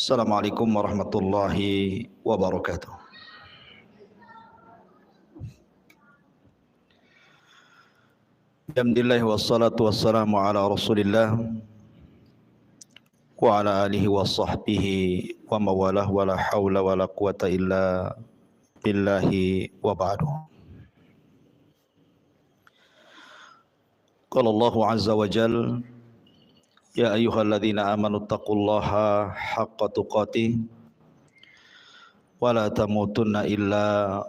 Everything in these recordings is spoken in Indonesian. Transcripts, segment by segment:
Assalamualaikum warahmatullahi wabarakatuh. Alhamdulillah wassalatu wassalamu ala Rasulillah wa ala alihi wa sahbihi wa mawalah wa la hawla wa la quwata illa billahi wa ba'du. Qala Allahu azza wa jalla ya ayyuhalladzina amanu taqullaha haqqa tuqatih wa la tamutunna illa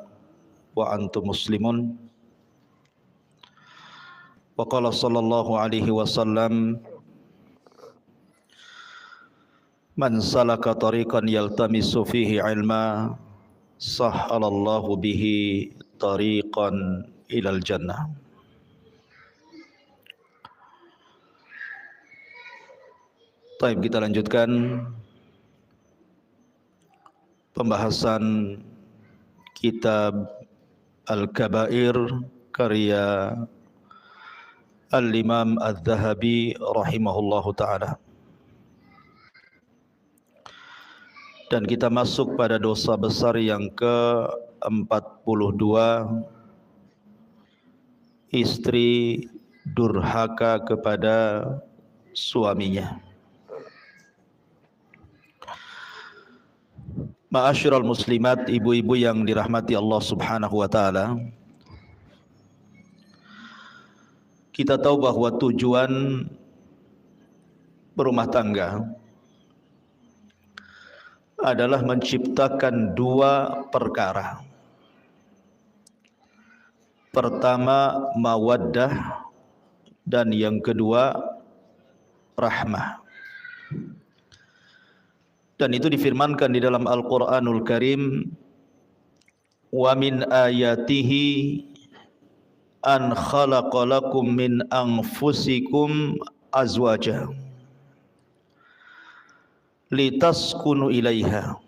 wa antum muslimun. Wa qala sallallahu alaihi wasallam man salaka tariqan yaltamisu fihi ilma sahhalallahu bihi tariqan ilal jannah. Baik, kita lanjutkan pembahasan kitab Al-Kabair karya Al-Imam Al-Zahabi rahimahullahu ta'ala. Dan kita masuk pada dosa besar yang ke-42, istri durhaka kepada suaminya. Ma'asyiral muslimat, ibu-ibu yang dirahmati Allah subhanahu wa ta'ala, kita tahu bahwa tujuan berumah tangga adalah menciptakan dua perkara. Pertama, mawaddah, dan yang kedua, rahmah. Dan itu difirmankan di dalam Al-Quranul Karim, wa min ayatihi an khalaqa lakum min anfusikum azwaja litaskunu ilaiha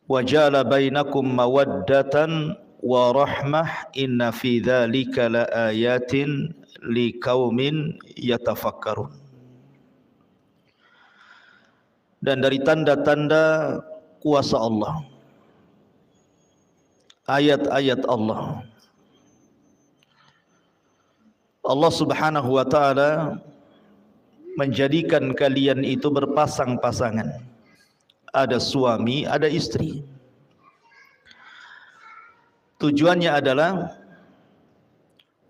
wa ja'ala bainakum mawaddatan wa rahmah inna fi dzalika laayatin liqaumin yatafakkarun. Dan dari tanda-tanda kuasa Allah, ayat-ayat Allah, Allah subhanahu wa ta'ala menjadikan kalian itu berpasang-pasangan. Ada suami, ada istri. Tujuannya adalah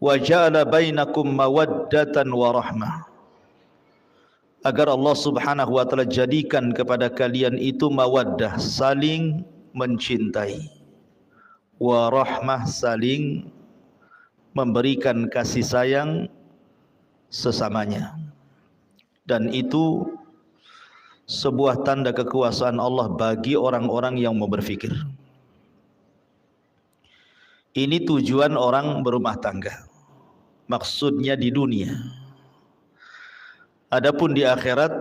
wa ja'ala bainakum mawaddatan wa rahmah, agar Allah subhanahu wa ta'ala jadikan kepada kalian itu mawaddah, saling mencintai, wa rahmah, saling memberikan kasih sayang sesamanya. Dan itu sebuah tanda kekuasaan Allah bagi orang-orang yang mau berfikir. Ini tujuan orang berumah tangga, maksudnya di dunia. Adapun di akhirat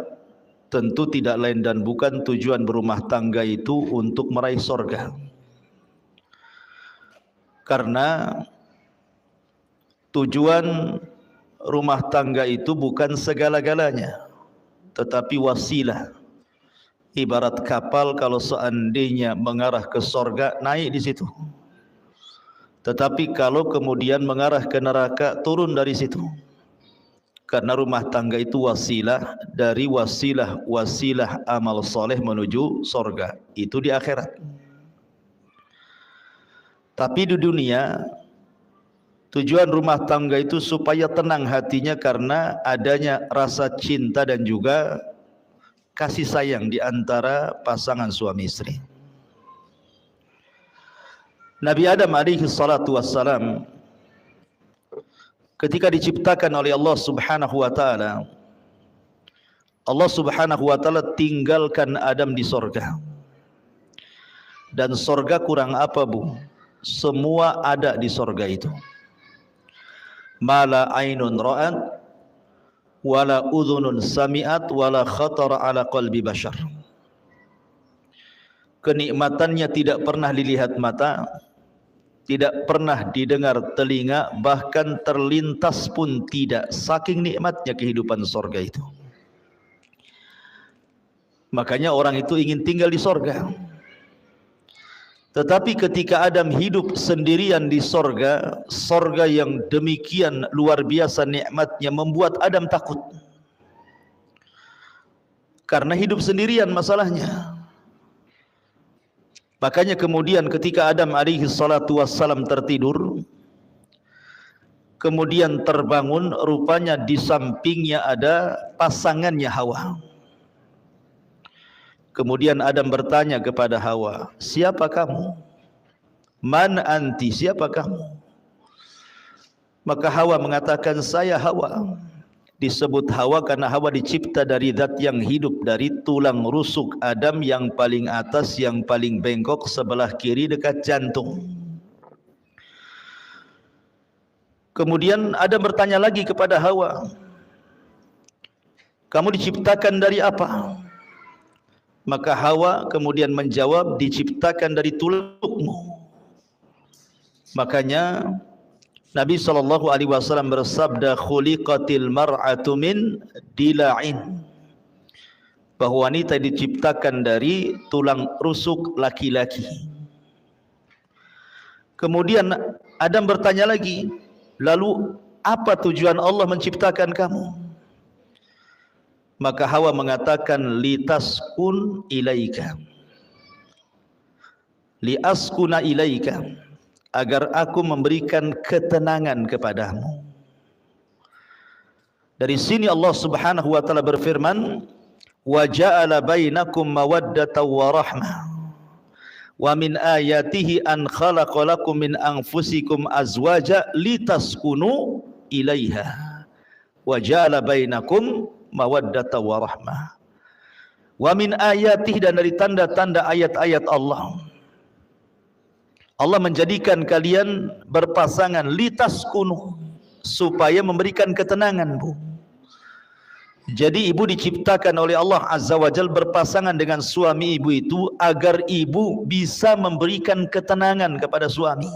tentu tidak lain dan bukan tujuan berumah tangga itu untuk meraih surga. Karena tujuan rumah tangga itu bukan segala-galanya, tetapi wasilah. Ibarat kapal, kalau seandainya mengarah ke surga, naik di situ. Tetapi kalau kemudian mengarah ke neraka, turun dari situ. Karena rumah tangga itu wasilah dari wasilah amal soleh menuju surga. Itu di akhirat. Tapi di dunia, tujuan rumah tangga itu supaya tenang hatinya karena adanya rasa cinta dan juga kasih sayang di antara pasangan suami istri. Nabi Adam alaihi salatu wassalam ketika diciptakan oleh Allah subhanahu wa ta'ala, Allah subhanahu wa ta'ala tinggalkan Adam di sorga. Dan sorga kurang apa, Bu? Semua ada di sorga itu. Mala ainun ra'at wala udhunun sami'at wala khatara ala qalbi bashar. Kenikmatannya tidak pernah dilihat mata, tidak pernah didengar telinga, bahkan terlintas pun tidak, saking nikmatnya kehidupan surga itu. Makanya orang itu ingin tinggal di sorga. Tetapi ketika Adam hidup sendirian di sorga, sorga yang demikian luar biasa nikmatnya membuat Adam takut. Karena hidup sendirian masalahnya. Makanya kemudian ketika Adam alaihi salatu wassalam tertidur, kemudian terbangun, rupanya di sampingnya ada pasangannya Hawa. Kemudian Adam bertanya kepada Hawa, siapa kamu? Man anti, siapa kamu? Maka Hawa mengatakan, saya Hawa. Disebut Hawa karena Hawa dicipta dari zat yang hidup, dari tulang rusuk Adam yang paling atas, yang paling bengkok sebelah kiri dekat jantung. Kemudian Adam bertanya lagi kepada Hawa, kamu diciptakan dari apa? Maka Hawa kemudian menjawab, diciptakan dari tulangmu. Makanya Nabi SAW bersabda, khuliqatil mar'atu min dila'in, bahwa wanita diciptakan dari tulang rusuk laki-laki. Kemudian Adam bertanya lagi, lalu apa tujuan Allah menciptakan kamu? Maka Hawa mengatakan, litaskun ilaika, liaskuna ilaika, agar aku memberikan ketenangan kepadamu. Dari sini Allah Subhanahu wa taala berfirman, wa ja'ala bainakum mawaddatan wa rahmah wa min ayatihi an khalaqa lakum min anfusikum azwaja litaskunu ilaiha wa ja'ala bainakum mawaddatan wa rahmah wa min ayatihi, dan dari tanda-tanda ayat-ayat Allah, Allah menjadikan kalian berpasangan, litaskunu, supaya memberikan ketenangan, Bu. Jadi ibu diciptakan oleh Allah Azza wa Jalla berpasangan dengan suami ibu itu agar ibu bisa memberikan ketenangan kepada suami.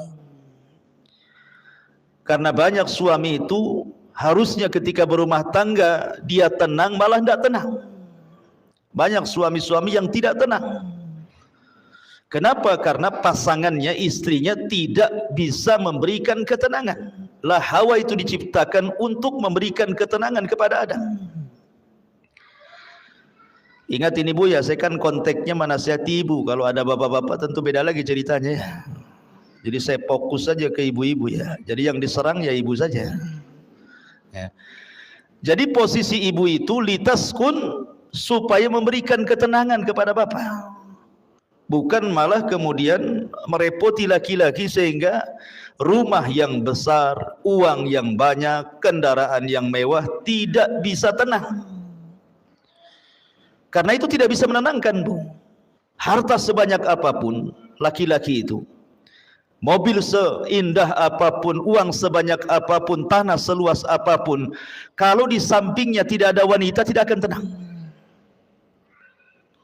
Karena banyak suami itu harusnya ketika berumah tangga dia tenang, malah tidak tenang. Banyak suami-suami yang tidak tenang. Kenapa? Karena pasangannya, istrinya tidak bisa memberikan ketenangan. Lah Hawa itu diciptakan untuk memberikan ketenangan kepada Adam. Ingat ini Bu ya, saya kan konteksnya menasihati ibu. Kalau ada bapak-bapak tentu beda lagi ceritanya ya. Jadi saya fokus saja ke ibu-ibu ya. Jadi yang diserang ya ibu saja ya. Jadi posisi ibu itu litaskun, supaya memberikan ketenangan kepada bapak, bukan malah kemudian merepoti laki-laki sehingga rumah yang besar, uang yang banyak, kendaraan yang mewah tidak bisa tenang. Karena itu tidak bisa menenangkan, Bu. Harta sebanyak apapun laki-laki itu, mobil seindah apapun, uang sebanyak apapun, tanah seluas apapun, kalau di sampingnya tidak ada wanita, tidak akan tenang.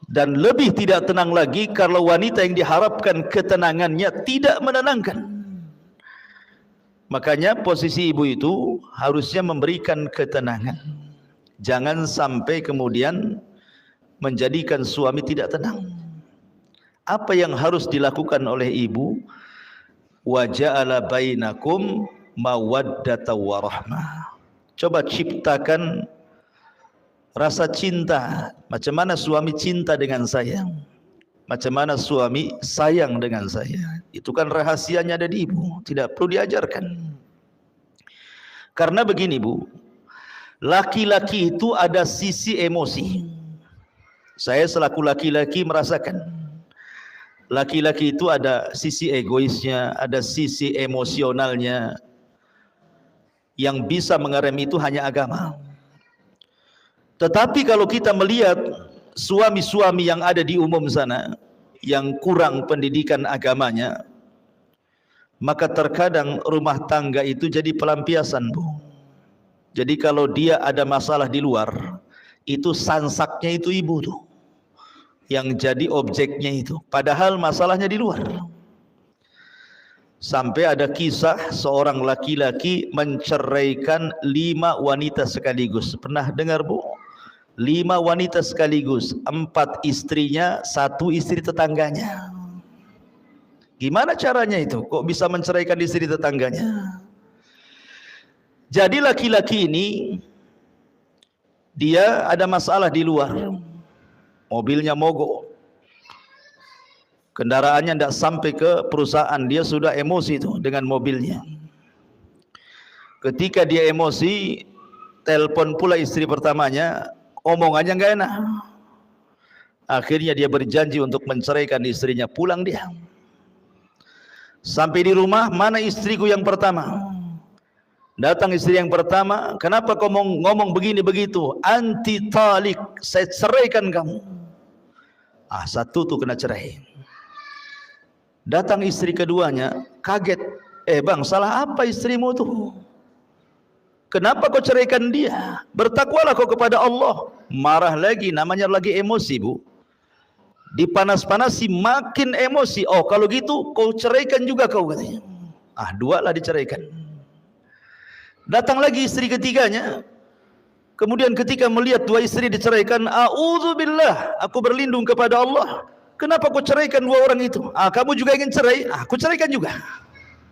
Dan lebih tidak tenang lagi kalau wanita yang diharapkan ketenangannya tidak menenangkan. Makanya posisi ibu itu harusnya memberikan ketenangan. Jangan sampai kemudian menjadikan suami tidak tenang. Apa yang harus dilakukan oleh ibu? Wa ja'ala bainakum mawaddatan wa rahmah. Coba ciptakan rasa cinta. Macam mana suami cinta dengan saya, macam mana suami sayang dengan saya. Itu kan rahasianya ada di ibu, tidak perlu diajarkan. Karena begini Bu, laki-laki itu ada sisi emosi. Saya selaku laki-laki merasakan, laki-laki itu ada sisi egoisnya, ada sisi emosionalnya. Yang bisa mengerem itu hanya agama. Tetapi kalau kita melihat suami-suami yang ada di umum sana, yang kurang pendidikan agamanya, maka terkadang rumah tangga itu jadi pelampiasan, Bu. Jadi kalau dia ada masalah di luar, itu sansaknya itu ibu tuh, yang jadi objeknya itu. Padahal masalahnya di luar. Sampai ada kisah seorang laki-laki menceraikan 5 wanita sekaligus. Pernah dengar Bu? 5 wanita sekaligus, 4 istrinya, 1 istri tetangganya. Gimana caranya itu? Kok bisa menceraikan istri tetangganya? Jadi laki-laki ini dia ada masalah di luar, mobilnya mogok, kendaraannya tidak sampai ke perusahaan, dia sudah emosi itu dengan mobilnya. Ketika dia emosi, telepon pula istri pertamanya, omongannya nggak enak. Akhirnya dia berjanji untuk menceraikan istrinya, pulang dia. Sampai di rumah, mana istriku yang pertama? Datang istri yang pertama, kenapa kau ngomong begini begitu? Anti talik, saya ceraikan kamu. Satu tuh kena cerai. Datang istri keduanya, kaget. Bang, salah apa istrimu tuh? Kenapa kau ceraikan dia? Bertakwalah kau kepada Allah. Marah lagi, namanya lagi emosi, Bu. Dipanas-panasi makin emosi. Oh, kalau gitu kau ceraikan juga kau, katanya. 2 lah diceraikan. Datang lagi istri ketiganya. Kemudian ketika melihat 2 istri diceraikan, a'udzubillah, aku berlindung kepada Allah. Kenapa kau ceraikan 2 orang itu? Kamu juga ingin cerai? Aku ceraikan juga.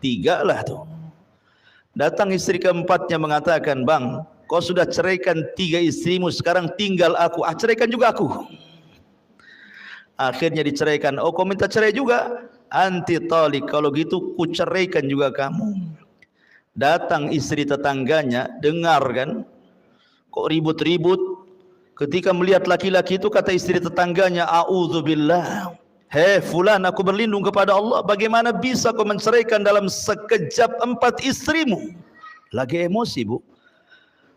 3 lah tuh. Datang istri keempatnya mengatakan, bang, kau sudah ceraikan 3 istrimu, sekarang tinggal aku. Ceraikan juga aku. Akhirnya diceraikan. Oh, kau minta cerai juga? Anti talik, kalau gitu ku ceraikan juga kamu. Datang istri tetangganya, dengar kan, kok ribut-ribut. Ketika melihat laki-laki itu, kata istri tetangganya, a'udzubillah, hei fulan, aku berlindung kepada Allah, bagaimana bisa kau menceraikan dalam sekejap 4 istrimu? Lagi emosi, Bu.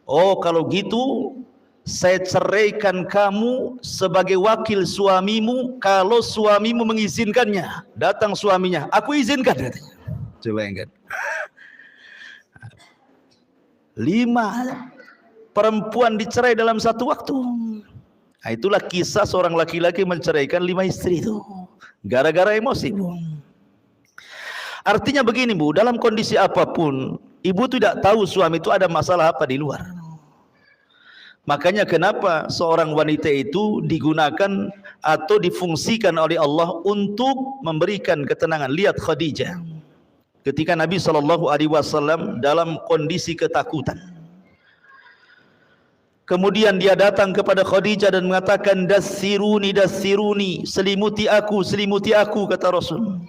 Oh, kalau gitu saya ceraikan kamu sebagai wakil suamimu kalau suamimu mengizinkannya. Datang suaminya, aku izinkan, katanya. Coba ingat. 5 perempuan dicerai dalam satu waktu. Itulah kisah seorang laki-laki menceraikan 5 istri itu. Gara-gara emosi, Bu. Artinya begini, Bu, dalam kondisi apapun, ibu tidak tahu suami itu ada masalah apa di luar. Makanya kenapa seorang wanita itu digunakan atau difungsikan oleh Allah untuk memberikan ketenangan. Lihat Khadijah. Ketika Nabi SAW dalam kondisi ketakutan, kemudian dia datang kepada Khadijah dan mengatakan, dassiruni, dassiruni, selimuti aku, kata Rasul.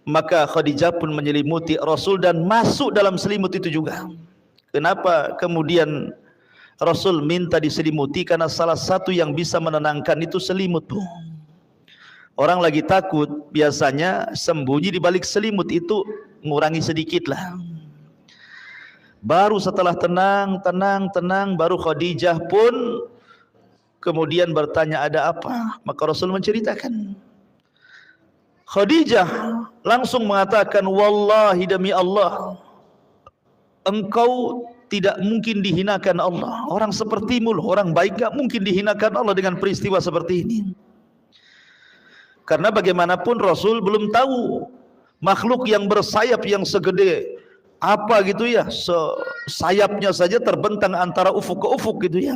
Maka Khadijah pun menyelimuti Rasul dan masuk dalam selimut itu juga. Kenapa kemudian Rasul minta diselimuti? Karena salah satu yang bisa menenangkan itu selimut, Bu. Orang lagi takut, biasanya sembunyi di balik selimut, itu ngurangi sedikit lah. Baru setelah tenang, baru Khadijah pun kemudian bertanya, ada apa? Maka Rasul menceritakan. Khadijah langsung mengatakan, wallahi, demi Allah, engkau tidak mungkin dihinakan Allah. Orang sepertimu loh, orang baik gak mungkin dihinakan Allah dengan peristiwa seperti ini. Karena bagaimanapun Rasul belum tahu makhluk yang bersayap yang segede apa gitu ya, sayapnya saja terbentang antara ufuk ke ufuk gitu ya.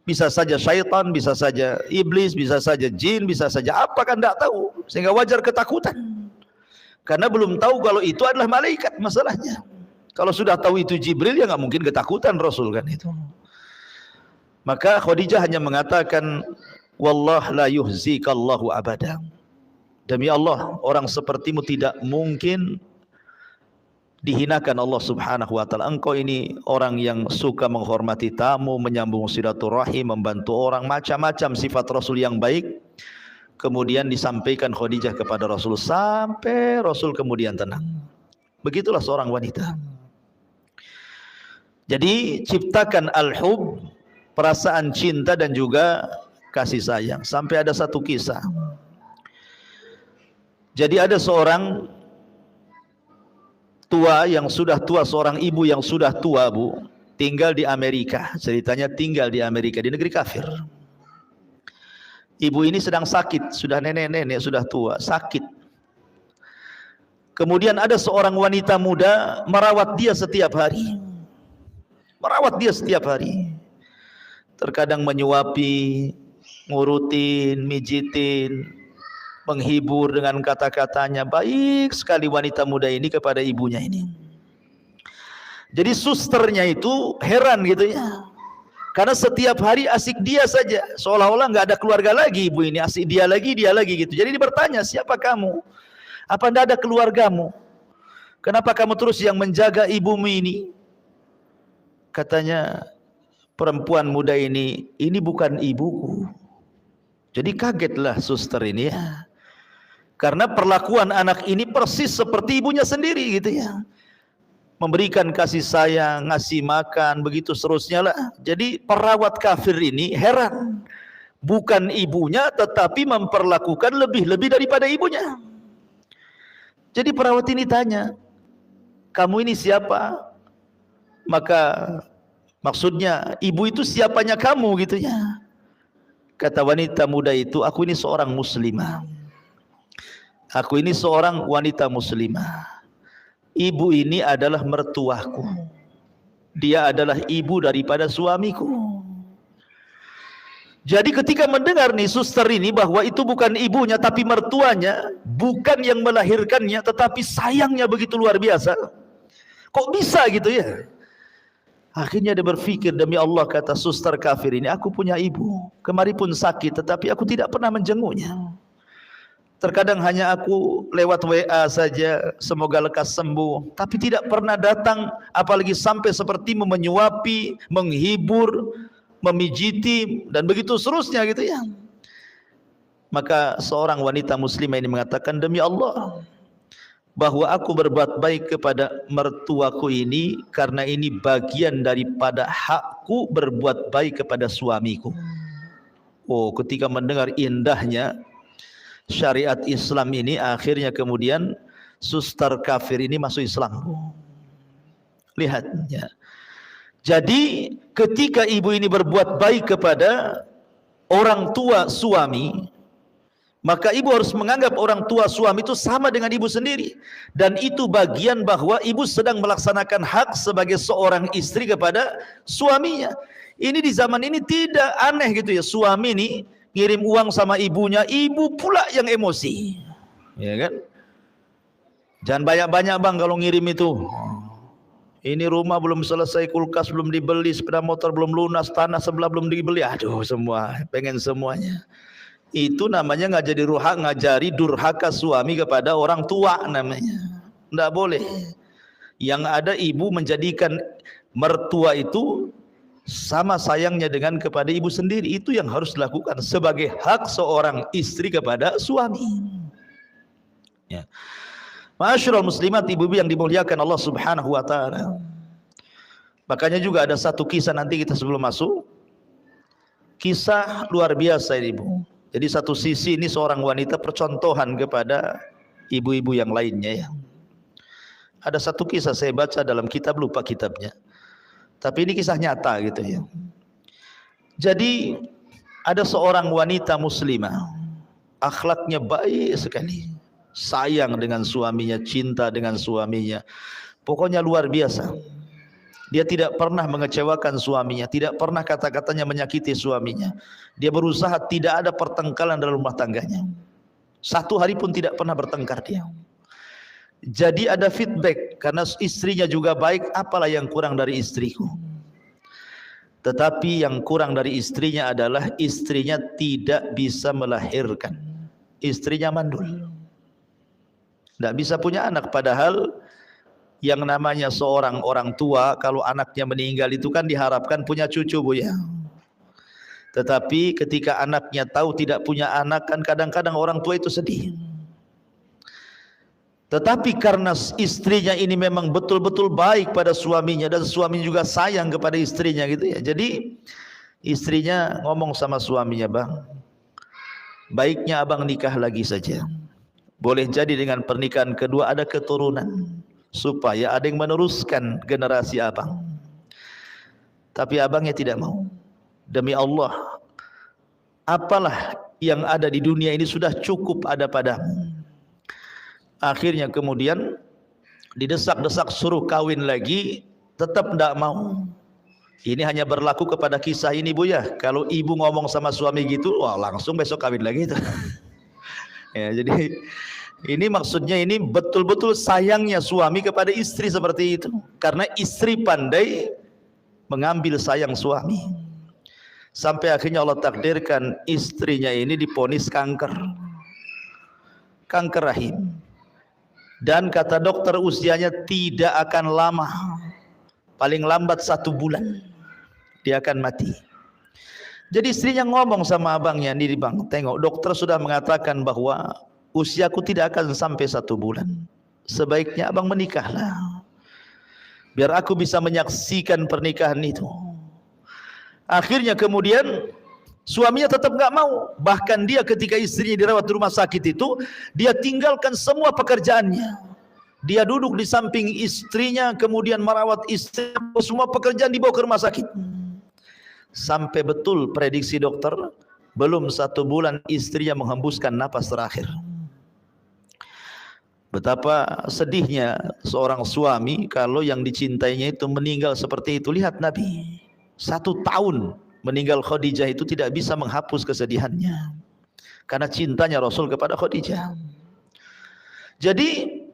Bisa saja syaitan, bisa saja iblis, bisa saja jin, bisa saja apa, kan tidak tahu. Sehingga wajar ketakutan. Karena belum tahu kalau itu adalah malaikat masalahnya. Kalau sudah tahu itu Jibril, ya nggak mungkin ketakutan Rasul kan itu. Maka Khadijah hanya mengatakan, wallah la yuhzikallahu abada. Demi Allah, orang sepertimu tidak mungkin dihinakan Allah Subhanahu wa taala. Engkau ini orang yang suka menghormati tamu, menyambung silaturahim, membantu orang, macam-macam sifat Rasul yang baik. Kemudian disampaikan Khadijah kepada Rasul, sampai Rasul kemudian tenang. Begitulah seorang wanita. Jadi ciptakan al-hub, perasaan cinta dan juga kasih sayang. Sampai ada satu kisah. Jadi ada seorang tua yang sudah tua, seorang ibu yang sudah tua, Bu, tinggal di Amerika. Ceritanya tinggal di Amerika, di negeri kafir. Ibu ini sedang sakit, sudah nenek-nenek, sudah tua, sakit. Kemudian ada seorang wanita muda merawat dia setiap hari. Merawat dia setiap hari. terkadang menyuapi, ngurutin, mijitin, menghibur dengan kata-katanya. Baik sekali wanita muda ini kepada ibunya ini. Jadi susternya itu heran gitu ya, karena setiap hari asik dia saja, seolah-olah nggak ada keluarga lagi ibu ini, asik dia lagi gitu. Jadi dia bertanya, siapa kamu? Apa tidak ada keluargamu? Kenapa kamu terus yang menjaga ibumu ini? Katanya perempuan muda ini bukan ibuku. Jadi kagetlah suster ini ya, karena perlakuan anak ini persis seperti ibunya sendiri gitu ya, memberikan kasih sayang, ngasih makan, begitu seterusnya lah. Jadi perawat kafir ini heran, bukan ibunya tetapi memperlakukan lebih daripada ibunya. Jadi perawat ini tanya, kamu ini siapa? Maka maksudnya ibu itu siapanya kamu gitu ya. Kata wanita muda itu, aku ini seorang muslimah. Aku ini seorang wanita muslimah. Ibu ini adalah mertuaku. Dia adalah ibu daripada suamiku. Jadi ketika mendengar nih suster ini bahwa itu bukan ibunya tapi mertuanya, bukan yang melahirkannya, tetapi sayangnya begitu luar biasa. Kok bisa gitu ya? Akhirnya dia berpikir, demi Allah, kata suster kafir ini, aku punya ibu. Kemarin pun sakit, tetapi aku tidak pernah menjenguknya. Terkadang hanya aku lewat WA saja, semoga lekas sembuh, tapi tidak pernah datang, apalagi sampai seperti menyuapi, menghibur, memijiti, dan begitu seterusnya gitu ya. Maka seorang wanita muslimah ini mengatakan, demi Allah, bahwa aku berbuat baik kepada mertuaku ini karena ini bagian daripada hakku berbuat baik kepada suamiku. Oh, ketika mendengar indahnya syariat Islam ini, akhirnya kemudian suster kafir ini masuk Islam. Lihat ya. Jadi ketika ibu ini berbuat baik kepada orang tua suami, maka ibu harus menganggap orang tua suami itu sama dengan ibu sendiri. Dan itu bagian bahwa ibu sedang melaksanakan hak sebagai seorang istri kepada suaminya. Ini di zaman ini tidak aneh gitu ya, suami ini ngirim uang sama ibunya, ibu pula yang emosi, ya kan? Jangan banyak-banyak bang kalau ngirim itu. Ini rumah belum selesai, kulkas belum dibeli, sepeda motor belum lunas, tanah sebelah belum dibeli. Aduh, semua pengen semuanya. Itu namanya ngajari durhaka suami kepada orang tua namanya. Tidak boleh. Yang ada ibu menjadikan mertua itu sama sayangnya dengan kepada ibu sendiri. Itu yang harus dilakukan sebagai hak seorang istri kepada suami. Ya. Ma'asyiral muslimat, ibu-ibu yang dimuliakan Allah Subhanahu wa taala. Makanya juga ada satu kisah nanti kita sebelum masuk. Kisah luar biasa ini, Ibu. Jadi satu sisi ini seorang wanita percontohan kepada ibu-ibu yang lainnya ya. Ada satu kisah saya baca dalam kitab, lupa kitabnya. Tapi ini kisah nyata gitu ya. Jadi ada seorang wanita muslimah, akhlaknya baik sekali, sayang dengan suaminya, cinta dengan suaminya, pokoknya luar biasa. Dia tidak pernah mengecewakan suaminya, tidak pernah kata-katanya menyakiti suaminya. Dia berusaha tidak ada pertengkaran dalam rumah tangganya. Satu hari pun tidak pernah bertengkar dia. Jadi ada feedback, karena istrinya juga baik, apalah yang kurang dari istriku. Tetapi yang kurang dari istrinya adalah istrinya tidak bisa melahirkan. Istrinya mandul, tidak bisa punya anak. Padahal yang namanya seorang orang tua, kalau anaknya meninggal itu kan diharapkan punya cucu, Bu ya. Tetapi ketika anaknya tahu tidak punya anak, kan kadang-kadang orang tua itu sedih. Tetapi karena istrinya ini memang betul-betul baik pada suaminya, dan suaminya juga sayang kepada istrinya gitu ya. Jadi istrinya ngomong sama suaminya, bang, baiknya abang nikah lagi saja. Boleh jadi dengan pernikahan kedua ada keturunan, supaya ada yang meneruskan generasi abang. Tapi abangnya tidak mau. Demi Allah, apalah yang ada di dunia ini sudah cukup ada padamu. Akhirnya kemudian didesak-desak suruh kawin lagi, tetap tidak mau. Ini hanya berlaku kepada kisah ini Bu ya. Kalau ibu ngomong sama suami gitu, wah langsung besok kawin lagi itu. Ya, jadi ini maksudnya ini betul-betul sayangnya suami kepada istri seperti itu. Karena istri pandai mengambil sayang suami. Sampai akhirnya Allah takdirkan istrinya ini diponis kanker. Kanker rahim. Dan kata dokter usianya tidak akan lama. Paling lambat 1 bulan. Dia akan mati. Jadi istrinya ngomong sama abangnya, nih bang, tengok dokter sudah mengatakan bahwa usiaku tidak akan sampai 1 bulan. Sebaiknya abang menikahlah, biar aku bisa menyaksikan pernikahan itu. Akhirnya kemudian suaminya tetap nggak mau. Bahkan dia ketika istrinya dirawat di rumah sakit itu, dia tinggalkan semua pekerjaannya. Dia duduk di samping istrinya, kemudian merawat istri, semua pekerjaan dibawa ke rumah sakit. Sampai betul prediksi dokter, belum 1 bulan istrinya menghembuskan napas terakhir. Betapa sedihnya seorang suami kalau yang dicintainya itu meninggal seperti itu. Lihat Nabi, 1 tahun meninggal Khadijah itu tidak bisa menghapus kesedihannya. Karena cintanya Rasul kepada Khadijah. Jadi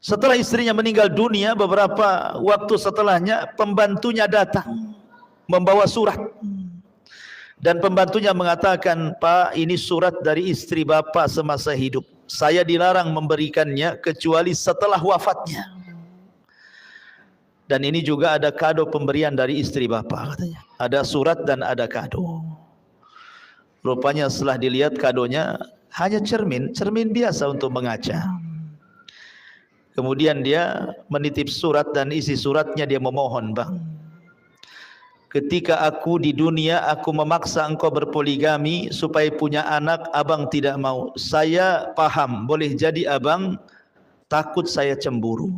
setelah istrinya meninggal dunia, beberapa waktu setelahnya pembantunya datang membawa surat, dan pembantunya mengatakan, Pak, ini surat dari istri Bapak semasa hidup, saya dilarang memberikannya kecuali setelah wafatnya, dan ini juga ada kado pemberian dari istri Bapak, katanya. Ada surat dan ada kado. Rupanya setelah dilihat kadonya hanya cermin biasa untuk mengaca. Kemudian dia menitip surat, dan isi suratnya dia memohon, Bang, ketika aku di dunia aku memaksa engkau berpoligami supaya punya anak, abang tidak mau. Saya paham, boleh jadi abang takut saya cemburu.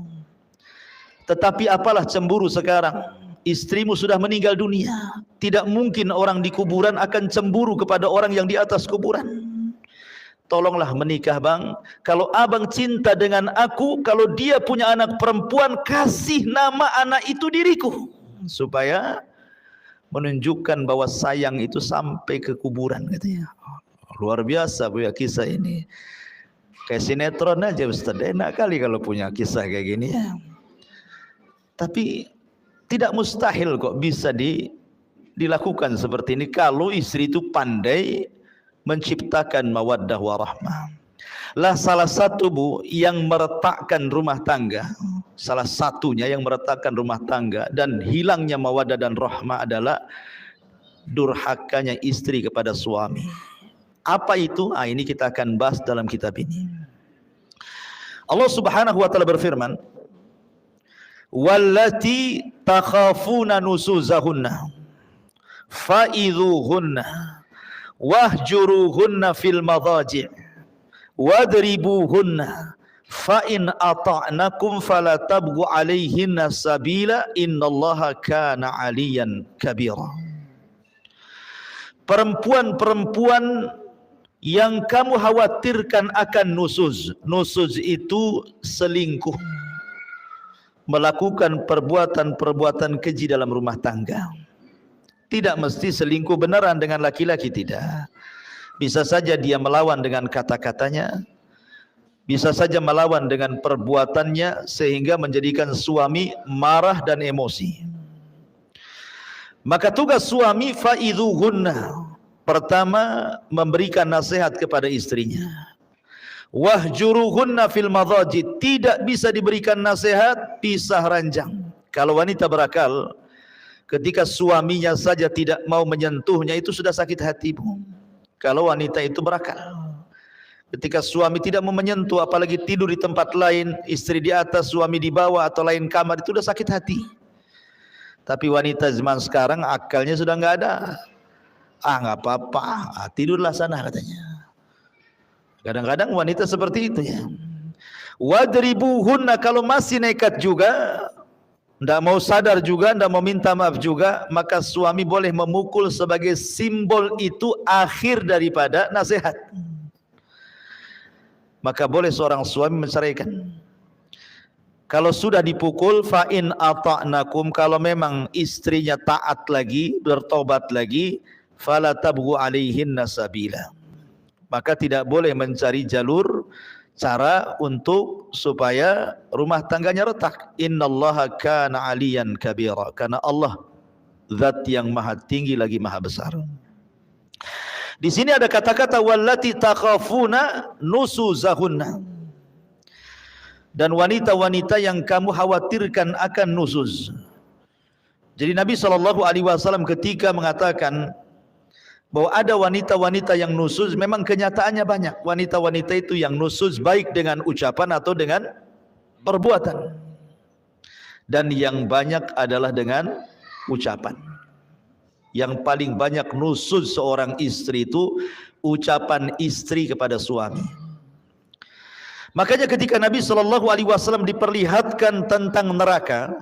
Tetapi apalah cemburu sekarang, istrimu sudah meninggal dunia. Tidak mungkin orang di kuburan akan cemburu kepada orang yang di atas kuburan. Tolonglah menikah bang. Kalau abang cinta dengan aku, kalau dia punya anak perempuan, kasih nama anak itu diriku, supaya menunjukkan bahwa sayang itu sampai ke kuburan, katanya. Luar biasa Bu ya kisah ini. Kayak sinetron aja Ustaz. Enak kali kalau punya kisah kayak gini ya. Tapi tidak mustahil kok bisa dilakukan seperti ini kalau istri itu pandai menciptakan mawaddah warahmah. Lah salah satu Bu yang meretakkan rumah tangga, salah satunya yang meretakkan rumah tangga dan hilangnya mawaddah dan rahmah adalah durhakanya istri kepada suami. Apa itu? Ini kita akan bahas dalam kitab ini. Allah Subhanahu wa taala berfirman, "Wallati takhafuna nusuzahunna fa'idhuhunna wahjuruhunna fil madhaji' wadribuhunna fa in ata'nakum fala tabghu 'alaihinna sabila innallaha kana 'aliyan kabira." Perempuan-perempuan yang kamu khawatirkan akan nusuz. Nusuz itu selingkuh, melakukan perbuatan-perbuatan keji dalam rumah tangga. Tidak mesti selingkuh beneran dengan laki-laki, tidak. Bisa saja dia melawan dengan kata-katanya, bisa saja melawan dengan perbuatannya sehingga menjadikan suami marah dan emosi. Maka tugas suami fa'idhuhunna, pertama memberikan nasihat kepada istrinya. Wahjuruhunna fil madhaji, tidak bisa diberikan nasihat, pisah ranjang. Kalau wanita berakal, ketika suaminya saja tidak mau menyentuhnya itu sudah sakit hati Bu. Kalau wanita itu berakal, ketika suami tidak mau menyentuh, apalagi tidur di tempat lain, istri di atas, suami di bawah atau lain kamar, itu sudah sakit hati. Tapi wanita zaman sekarang akalnya sudah nggak ada. Nggak apa-apa, tidurlah sana, katanya. Kadang-kadang wanita seperti itu ya. Wadribuhunna, kalau masih nekat juga, tidak mau sadar juga, tidak mau minta maaf juga, maka suami boleh memukul sebagai simbol itu akhir daripada nasihat. Maka boleh seorang suami menceraikan. Kalau sudah dipukul, fa in ata'nakum, kalau memang istrinya taat lagi, bertobat lagi, fala tabghu alaihinna sabila, maka tidak boleh mencari jalur cara untuk supaya rumah tangganya retak. Innallaha kana aliyan kabira, karena Allah zat yang maha tinggi lagi maha besar. Di sini ada kata-kata wallati takhafuna nusuzahunna, dan wanita-wanita yang kamu khawatirkan akan nusuz. Jadi Nabi SAW ketika mengatakan bahwa ada wanita-wanita yang nusuz, memang kenyataannya banyak. Wanita-wanita itu yang nusuz baik dengan ucapan atau dengan perbuatan. Dan yang banyak adalah dengan ucapan. Yang paling banyak nusuz seorang istri itu ucapan istri kepada suami. Makanya ketika Nabi SAW diperlihatkan tentang neraka,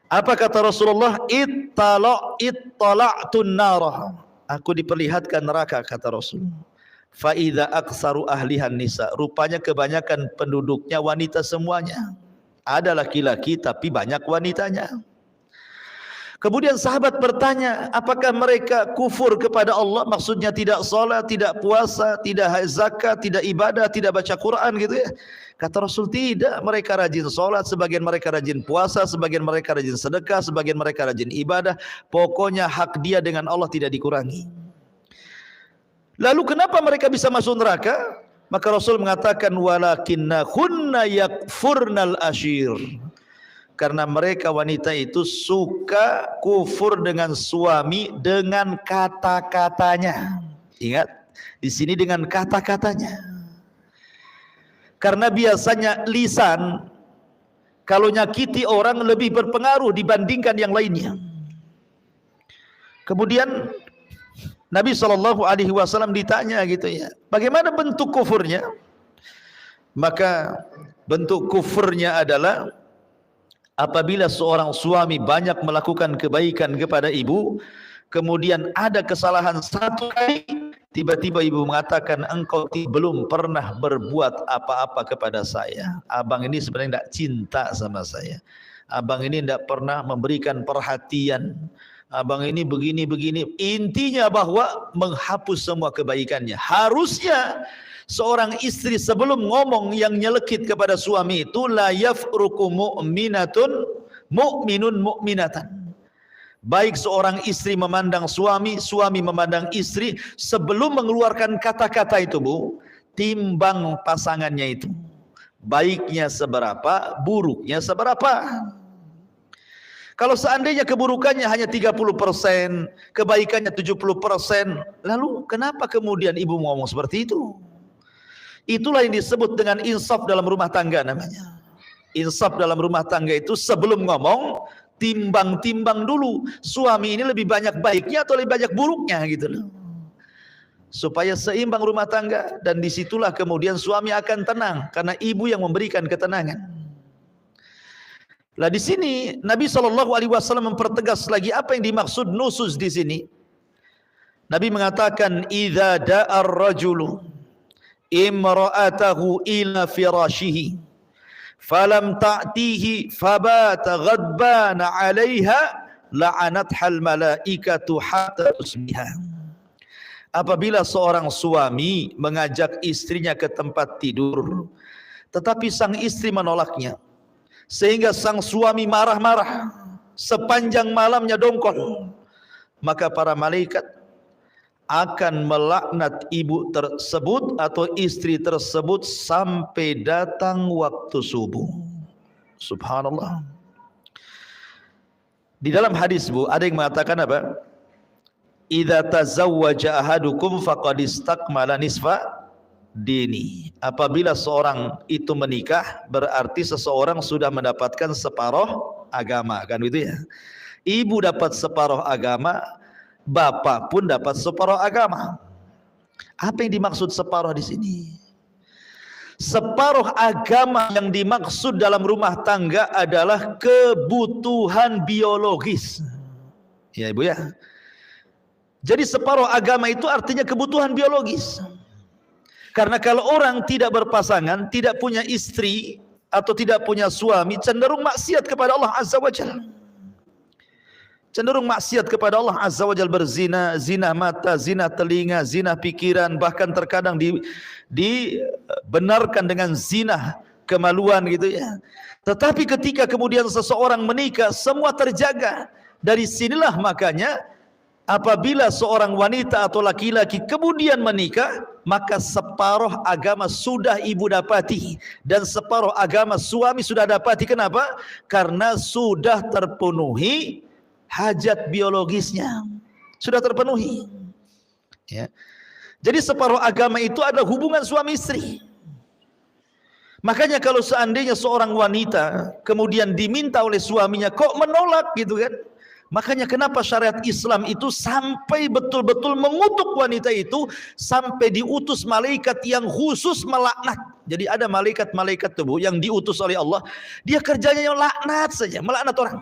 apa kata Rasulullah? Ittala'tun narah. Aku diperlihatkan neraka, kata Rasul. Fa idza aktsaru ahlihan nisa. Rupanya kebanyakan penduduknya wanita semuanya. Ada laki-laki tapi banyak wanitanya. Kemudian sahabat bertanya, apakah mereka kufur kepada Allah? Maksudnya tidak salat, tidak puasa, tidak zakat, tidak ibadah, tidak baca Quran gitu ya. Kata Rasul, tidak. Mereka rajin salat, sebagian mereka rajin puasa, sebagian mereka rajin sedekah, sebagian mereka rajin ibadah. Pokoknya hak dia dengan Allah tidak dikurangi. Lalu kenapa mereka bisa masuk neraka? Maka Rasul mengatakan walakinnahunna yakfurnal ashir. Karena mereka wanita itu suka kufur dengan suami dengan kata-katanya. Ingat, di sini dengan kata-katanya. Karena biasanya lisan kalau nyakiti orang lebih berpengaruh dibandingkan yang lainnya. Kemudian Nabi SAW ditanya gitu ya, bagaimana bentuk kufurnya? Maka bentuk kufurnya adalah apabila seorang suami banyak melakukan kebaikan kepada ibu, kemudian ada kesalahan satu kali, tiba-tiba ibu mengatakan, engkau belum pernah berbuat apa-apa kepada saya. Abang ini sebenarnya tidak cinta sama saya. Abang ini tidak pernah memberikan perhatian. Abang ini begini-begini. Intinya bahwa menghapus semua kebaikannya. Harusnya seorang istri sebelum ngomong yang nyelekit kepada suami itu la yafruku mu'minatun mu'minun mu'minatan. Baik seorang istri memandang suami, suami memandang istri, sebelum mengeluarkan kata-kata itu Bu, timbang pasangannya itu. Baiknya seberapa, buruknya seberapa. Kalau seandainya keburukannya hanya 30%, kebaikannya 70%, lalu kenapa kemudian ibu ngomong seperti itu? Itulah yang disebut dengan insaf dalam rumah tangga namanya. Insaf dalam rumah tangga itu sebelum ngomong, timbang-timbang dulu. Suami ini lebih banyak baiknya atau lebih banyak buruknya gitu loh. Supaya seimbang rumah tangga, dan disitulah kemudian suami akan tenang karena ibu yang memberikan ketenangan. Lah di sini Nabi SAW mempertegas lagi apa yang dimaksud nusus di sini. Nabi mengatakan idza da'ar rajulu imra'atahu ila firashihi falam ta'tihi fabata ghadbana 'alaiha la'anathal malaikatu hatta tusbiha. Apabila seorang suami mengajak istrinya ke tempat tidur tetapi sang istri menolaknya, sehingga sang suami marah-marah sepanjang malamnya dongkol, maka para malaikat akan melaknat ibu tersebut atau istri tersebut sampai datang waktu subuh. Subhanallah. Di dalam hadis Bu, ada yang mengatakan apa? Idza tazawwaja ahadukum faqad istakmala nisfa dini. Apabila seorang itu menikah, berarti seseorang sudah mendapatkan separuh agama, kan gitu ya. Ibu dapat separuh agama, bapak pun dapat separuh agama. Apa yang dimaksud separuh di sini? Separuh agama yang dimaksud dalam rumah tangga adalah kebutuhan biologis. Ya Ibu ya. Jadi separuh agama itu artinya kebutuhan biologis. Karena kalau orang tidak berpasangan, tidak punya istri, atau tidak punya suami cenderung maksiat kepada Allah Azza wa Jalla. Cenderung maksiat kepada Allah Azza wa Jalla, berzina, zina mata, zina telinga, zina pikiran, bahkan terkadang dibenarkan dengan zina kemaluan gitu ya. Tetapi ketika kemudian seseorang menikah, semua terjaga. Dari sinilah makanya apabila seorang wanita atau laki-laki kemudian menikah, maka separuh agama sudah ibu dapati dan separuh agama suami sudah dapati. Kenapa? Karena sudah terpenuhi hajat biologisnya, sudah terpenuhi ya. Jadi separuh agama itu adalah hubungan suami istri. Makanya kalau seandainya seorang wanita kemudian diminta oleh suaminya kok menolak gitu kan, makanya kenapa syariat Islam itu sampai betul-betul mengutuk wanita itu, sampai diutus malaikat yang khusus melaknat. Jadi ada malaikat-malaikat tubuh yang diutus oleh Allah, dia kerjanya yang laknat saja, melaknat orang.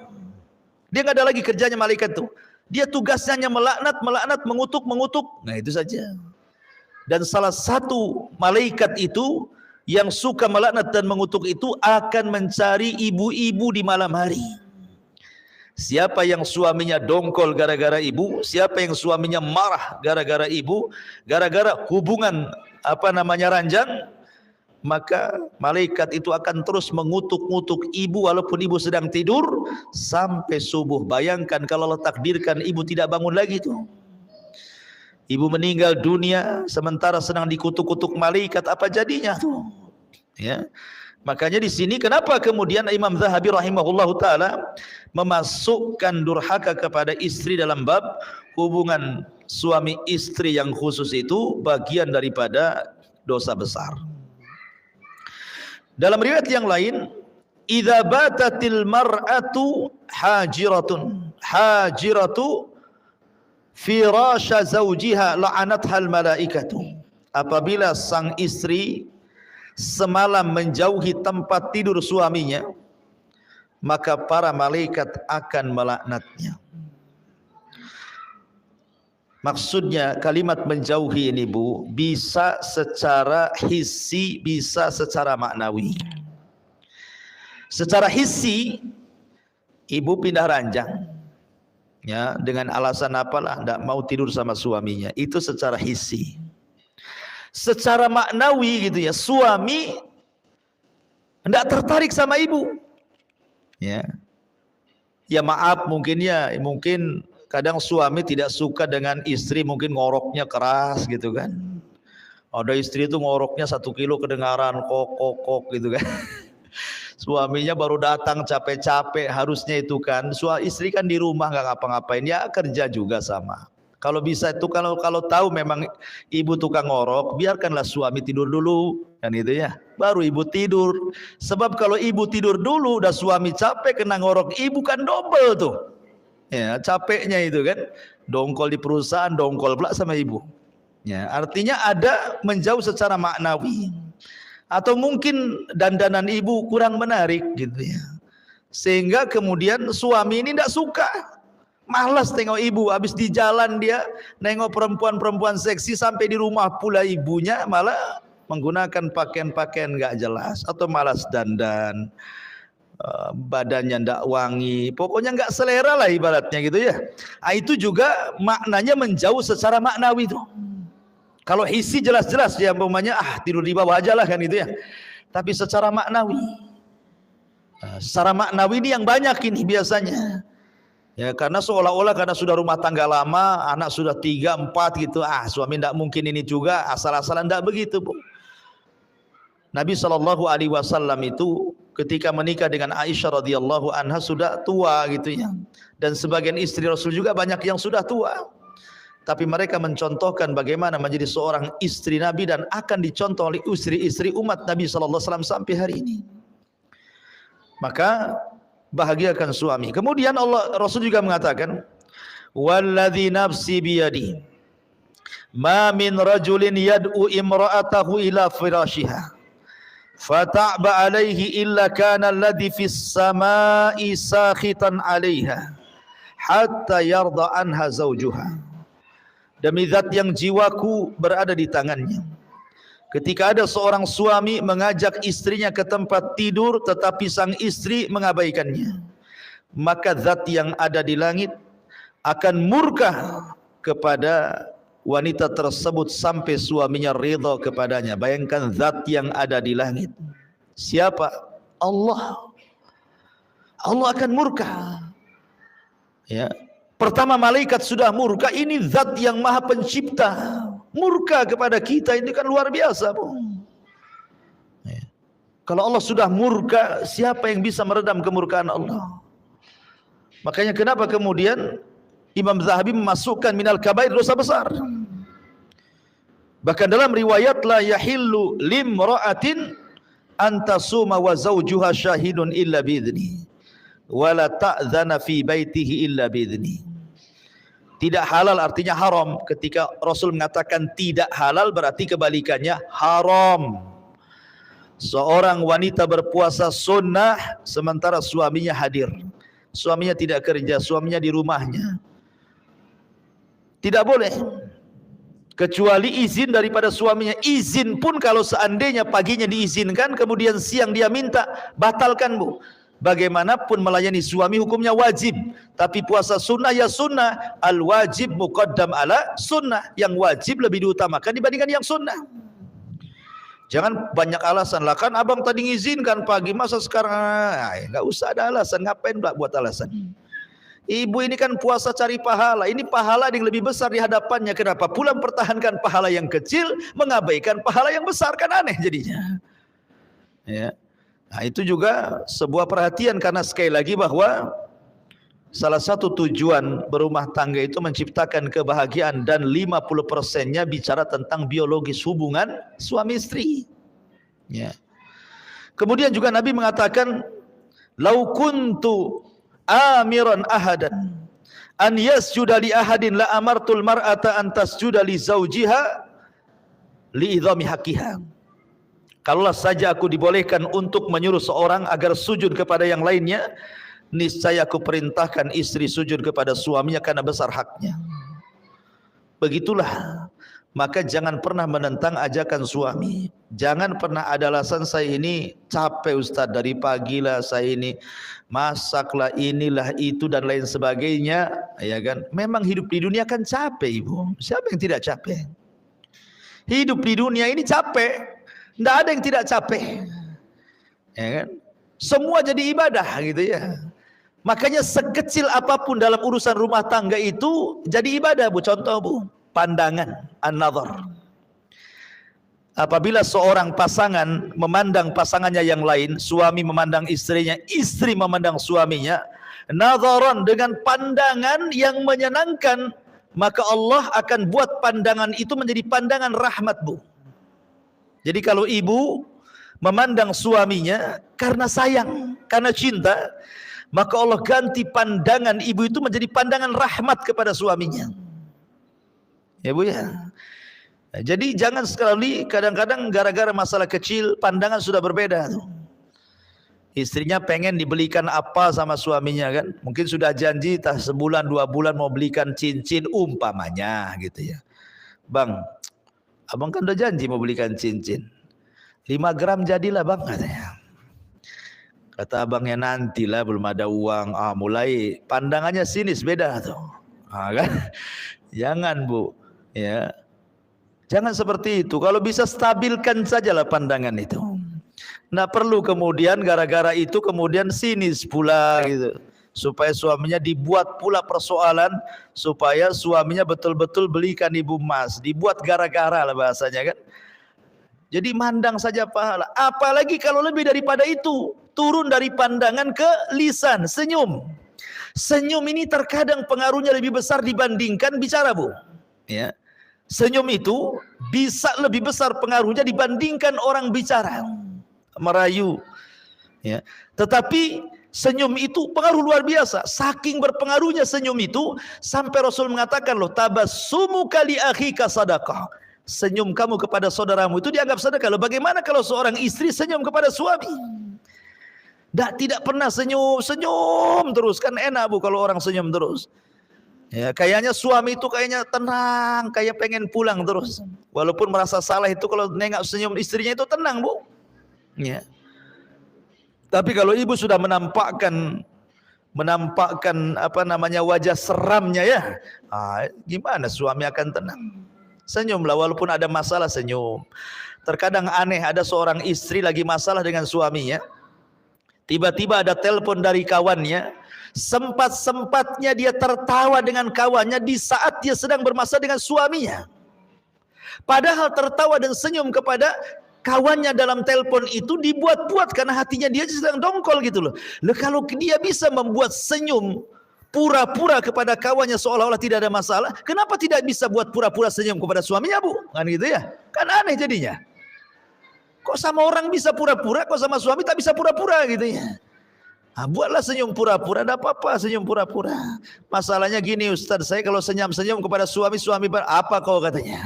Dia nggak ada lagi kerjanya malaikat itu. Dia tugasnya hanya melaknat, mengutuk. Nah itu saja. Dan salah satu malaikat itu yang suka melaknat dan mengutuk itu akan mencari ibu-ibu di malam hari. Siapa yang suaminya dongkol gara-gara ibu, siapa yang suaminya marah gara-gara ibu, gara-gara hubungan ranjang, maka malaikat itu akan terus mengutuk-ngutuk ibu walaupun ibu sedang tidur sampai subuh. Bayangkan kalau Allah takdirkan ibu tidak bangun lagi tuh. Ibu meninggal dunia sementara sedang dikutuk-kutuk malaikat, apa jadinya tuh? Ya. Makanya di sini kenapa kemudian Imam Zahabi rahimahullahu taala memasukkan durhaka kepada istri dalam bab hubungan suami istri yang khusus itu bagian daripada dosa besar. Dalam riwayat yang lain, idza batatil mar'atu hajiratu firasha zawjiha la'anathal malaikatu. Apabila sang istri semalam menjauhi tempat tidur suaminya, maka para malaikat akan melaknatnya. Maksudnya kalimat menjauhi ini Bu, bisa secara hissi, bisa secara maknawi. Secara hissi, ibu pindah ranjang, ya, dengan alasan apalah, tidak mau tidur sama suaminya, itu secara hissi. Secara maknawi gitu ya, suami tidak tertarik sama ibu, ya maaf mungkin kadang suami tidak suka dengan istri, mungkin ngoroknya keras gitu kan. Ada istri itu ngoroknya 1 kilo kedengaran, kok gitu kan. Suaminya baru datang capek-capek, harusnya itu kan istri kan di rumah nggak ngapa-ngapain, ya kerja juga sama. Kalau bisa itu kalau tahu memang ibu tukang ngorok, biarkanlah suami tidur dulu kan gitu ya, baru ibu tidur. Sebab kalau ibu tidur dulu udah suami capek kena ngorok ibu, kan double tuh. Ya, capeknya itu kan, dongkol di perusahaan, dongkol pula sama ibu. Ya, artinya ada menjauh secara maknawi. Atau mungkin dandanan ibu kurang menarik gitu ya. Sehingga kemudian suami ini tidak suka. Malas tengok ibu, habis di jalan dia nengok perempuan-perempuan seksi, sampai di rumah pula ibunya malah menggunakan pakaian-pakaian enggak jelas atau malas dandan. Badannya ndak wangi, pokoknya nggak selera lah ibaratnya gitu ya. Itu juga maknanya menjauh secara maknawi tuh. Kalau hissi jelas-jelas ya, umpamanya tidur di bawah aja lah kan gitu ya. Tapi secara maknawi, secara maknawi ini yang banyak ini biasanya. Ya, karena seolah-olah karena sudah rumah tangga lama, anak sudah 3, 4 gitu, suami ndak mungkin ini juga asal-asalan, ndak begitu Bu. Nabi SAW itu ketika menikah dengan Aisyah radhiyallahu anha sudah tua gitu ya, dan sebagian istri Rasul juga banyak yang sudah tua, tapi mereka mencontohkan bagaimana menjadi seorang istri Nabi dan akan dicontoh oleh istri-istri umat Nabi SAW sampai hari ini. Maka bahagiakan suami. Kemudian Rasul juga mengatakan, walladzi nafsi biyadi ma min rajulin yad'u imra'atahu ila firashiha fata'ba alaihi illa kana alladhi fis sama'i sakhitan 'alaiha hatta yarda anha zawjuha. Demi zat yang jiwaku berada di tangannya, Ketika ada seorang suami mengajak istrinya ke tempat tidur tetapi sang istri mengabaikannya, maka zat yang ada di langit akan murka kepada wanita tersebut sampai suaminya ridha kepadanya. Bayangkan zat yang ada di langit. Siapa? Allah. Allah akan murka. Ya. Pertama malaikat sudah murka, ini zat yang maha pencipta murka kepada kita, ini kan luar biasa, Bu. Ya. Kalau Allah sudah murka, siapa yang bisa meredam kemurkaan Allah? Makanya kenapa kemudian Imam Zahabi memasukkan minal kabair, dosa besar. Bahkan dalam riwayat, la yahillu limra'atin antasuma wa zawjuha syahidun illa bi'idhni wa la ta'zana fi baitihi illa bi'idhni. Tidak halal artinya haram. Ketika Rasul mengatakan tidak halal, berarti kebalikannya haram. Seorang wanita berpuasa sunnah sementara suaminya hadir. Suaminya tidak kerja, suaminya di rumahnya. Tidak boleh. Kecuali izin daripada suaminya. Izin pun kalau seandainya paginya diizinkan, kemudian siang dia minta, batalkan, Bu. Bagaimanapun melayani suami hukumnya wajib, tapi puasa sunnah ya sunnah. Al wajib muqaddam ala sunnah. Yang wajib lebih diutamakan dibandingkan yang sunnah. Jangan banyak alasan lah, kan abang tadi ngizinkan pagi, masa sekarang nggak usah ada alasan. Ngapain pula buat alasan? Ibu ini kan puasa cari pahala, ini pahala yang lebih besar di hadapannya. Kenapa pula mempertahankan pahala yang kecil, mengabaikan pahala yang besar? Kan aneh jadinya. Ya. Nah, itu juga sebuah perhatian, karena sekali lagi bahwa salah satu tujuan berumah tangga itu menciptakan kebahagiaan, dan 50%-nya bicara tentang biologis hubungan suami istri. Ya. Kemudian juga Nabi mengatakan, "Lau kuntu amiran ahadan an yasjuda li ahadin la amartul mar'ata an tasjuda li zawjiha li idhami haqqiha." Kalaulah saja aku dibolehkan untuk menyuruh seorang agar sujud kepada yang lainnya, niscaya aku perintahkan istri sujud kepada suaminya karena besar haknya. Begitulah. Maka jangan pernah menentang ajakan suami. Jangan pernah ada alasan, saya ini capek Ustaz, dari pagi lah saya ini masaklah, inilah itu dan lain sebagainya, ya kan? Memang hidup di dunia kan capek, Ibu. Siapa yang tidak capek? Hidup di dunia ini capek. Tidak ada yang tidak capek, ya kan? Semua jadi ibadah gitu ya. Makanya sekecil apapun dalam urusan rumah tangga itu jadi ibadah, Bu. Contoh, Bu, pandangan, an-nazar. Apabila seorang pasangan memandang pasangannya yang lain, suami memandang istrinya, istri memandang suaminya, nazaran, dengan pandangan yang menyenangkan, maka Allah akan buat pandangan itu menjadi pandangan rahmat, Bu. Jadi kalau ibu memandang suaminya karena sayang, karena cinta, maka Allah ganti pandangan ibu itu menjadi pandangan rahmat kepada suaminya. Ya, Bu, ya. Nah, jadi jangan sekali, kadang-kadang gara-gara masalah kecil pandangan sudah berbeda tuh. Istrinya pengen dibelikan apa sama suaminya kan, mungkin sudah janji tak sebulan 2 bulan mau belikan cincin umpamanya gitu ya. Bang, abang kan udah janji mau belikan cincin 5 gram jadilah bang, katanya. Kata abangnya, nantilah, belum ada uang. Mulai pandangannya sinis, beda tuh. Kan? Jangan, Bu, ya. Jangan seperti itu. Kalau bisa stabilkan sajalah pandangan itu. Nah, perlu kemudian gara-gara itu kemudian sinis pula gitu. Supaya suaminya dibuat pula persoalan, supaya suaminya betul-betul belikan ibu emas, dibuat gara-gara lah bahasanya kan. Jadi mandang saja pahala. Apalagi kalau lebih daripada itu, turun dari pandangan ke lisan, senyum. Senyum ini terkadang pengaruhnya lebih besar dibandingkan bicara, Bu. Ya. Senyum itu bisa lebih besar pengaruhnya dibandingkan orang bicara, merayu. Ya. Tetapi senyum itu pengaruh luar biasa. Saking berpengaruhnya senyum itu, sampai Rasul mengatakan loh, tabassumuka li akhika sadaqah. Senyum kamu kepada saudaramu itu dianggap sedekah. Loh, bagaimana kalau seorang istri senyum kepada suami? Tidak pernah senyum terus, kan enak, Bu, kalau orang senyum terus. Ya, kayaknya suami itu kayaknya tenang, kayak pengen pulang terus. Walaupun merasa salah itu kalau nengok senyum istrinya itu tenang, Bu. Ya. Tapi kalau ibu sudah menampakkan apa namanya wajah seramnya ya, gimana suami akan tenang? Senyumlah walaupun ada masalah, senyum. Terkadang aneh, ada seorang istri lagi masalah dengan suaminya, tiba-tiba ada telepon dari kawannya, sempat-sempatnya dia tertawa dengan kawannya di saat dia sedang bermasalah dengan suaminya. Padahal tertawa dan senyum kepada kawannya dalam telepon itu dibuat-buat karena hatinya dia sedang dongkol gitu loh. Kalau dia bisa membuat senyum pura-pura kepada kawannya seolah-olah tidak ada masalah, kenapa tidak bisa buat pura-pura senyum kepada suaminya, Bu? Kan gitu ya? Kan aneh jadinya. Kok sama orang bisa pura-pura, kok sama suami tak bisa pura-pura gitu ya? Buatlah senyum pura-pura, ada apa-apa senyum pura-pura. Masalahnya gini Ustaz, saya kalau senyum-senyum kepada suami apa kau katanya?